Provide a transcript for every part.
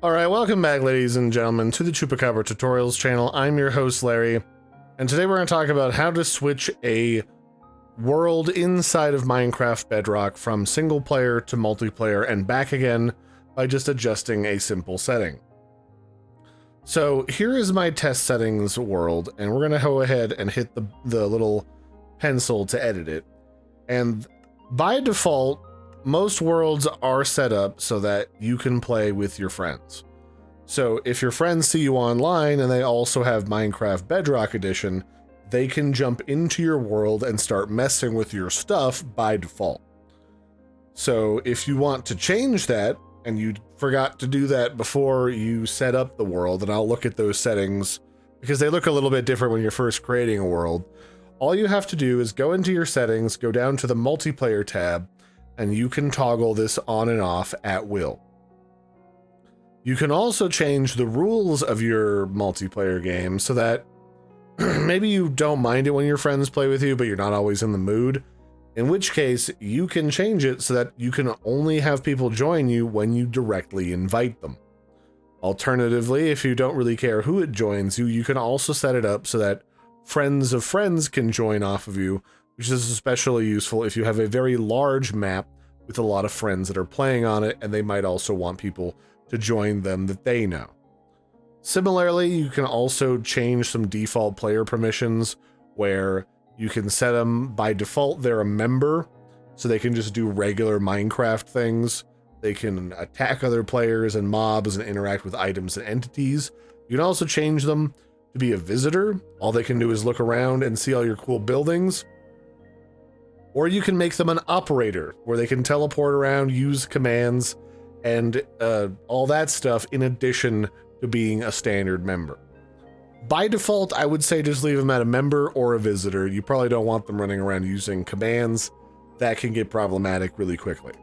Alright, welcome back, ladies and gentlemen, to the Chupacabra Tutorials channel. I'm your host, Larry, and today we're going to talk about how to switch a world inside of Minecraft Bedrock from single player to multiplayer and back again by just adjusting a simple setting. So here is my test settings world, and we're going to go ahead and hit the little pencil to edit it. And by default, most worlds are set up so that you can play with your friends. So if your friends see you online and they also have Minecraft Bedrock Edition, they can jump into your world and start messing with your stuff by default. So if you want to change that, and you forgot to do that before you set up the world, and I'll look at those settings because they look a little bit different when you're first creating a world, all you have to do is go into your settings, go down to the multiplayer tab, and you can toggle this on and off at will. You can also change the rules of your multiplayer game so that maybe you don't mind it when your friends play with you, but you're not always in the mood, in which case you can change it so that you can only have people join you when you directly invite them. Alternatively, if you don't really care who it joins you, you can also set it up so that friends of friends can join off of you, which is especially useful if you have a very large map with a lot of friends that are playing on it, and they might also want people to join them that they know. Similarly, you can also change some default player permissions where you can set them by default they're a member, so they can just do regular Minecraft things. They can attack other players and mobs and interact with items and entities. You can also change them to be a visitor. All they can do is look around and see all your cool buildings. Or you can make them an operator, where they can teleport around, use commands, and all that stuff in addition to being a standard member. By default, I would say just leave them at a member or a visitor. You probably don't want them running around using commands. That can get problematic really quickly.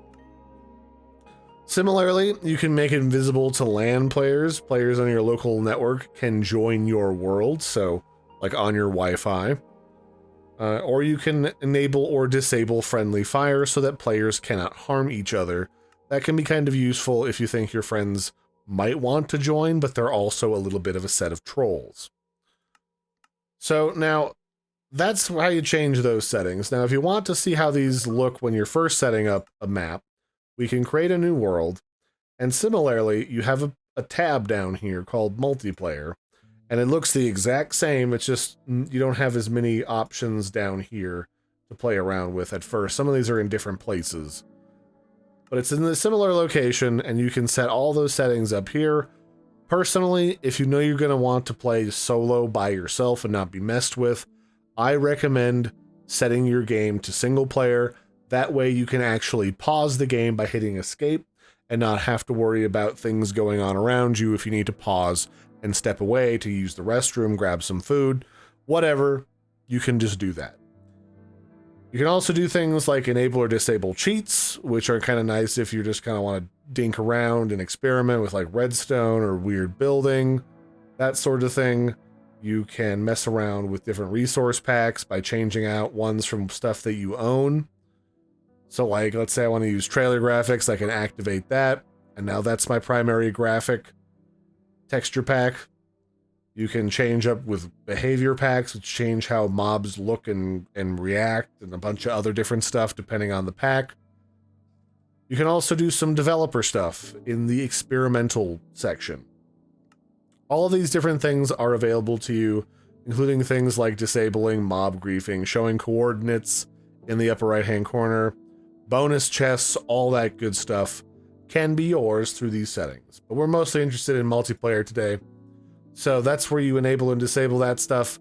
Similarly, you can make it invisible to LAN players. Players on your local network can join your world, so like on your Wi-Fi. Or you can enable or disable friendly fire so that players cannot harm each other. That can be kind of useful if you think your friends might want to join, but they're also a little bit of a set of trolls. So now, that's how you change those settings. Now, if you want to see how these look when you're first setting up a map, we can create a new world, and similarly, you have a tab down here called Multiplayer, and it looks the exact same. It's just you don't have as many options down here to play around with at first. Some of these are in different places, but it's in a similar location, and you can set all those settings up here. Personally, if you know you're going to want to play solo by yourself and not be messed with, I recommend setting your game to single player. That way you can actually pause the game by hitting escape and not have to worry about things going on around you if you need to pause and step away to use the restroom, grab some food, whatever, you can just do that. You can also do things like enable or disable cheats, which are kind of nice if you just kind of want to dink around and experiment with like redstone or weird building, that sort of thing. You can mess around with different resource packs by changing out ones from stuff that you own. So like, let's say I want to use trailer graphics, I can activate that, and now that's my primary graphic texture pack. You can change up with behavior packs, which change how mobs look and react, and a bunch of other different stuff depending on the pack. You can also do some developer stuff in the experimental section. All of these different things are available to you, including things like disabling mob griefing, showing coordinates in the upper right hand corner, bonus chests, all that good stuff can be yours through these settings. But we're mostly interested in multiplayer today, so that's where you enable and disable that stuff.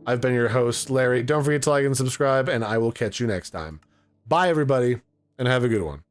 I've been your host, Larry. Don't forget to like and subscribe, and I will catch you next time. Bye, everybody, and have a good one.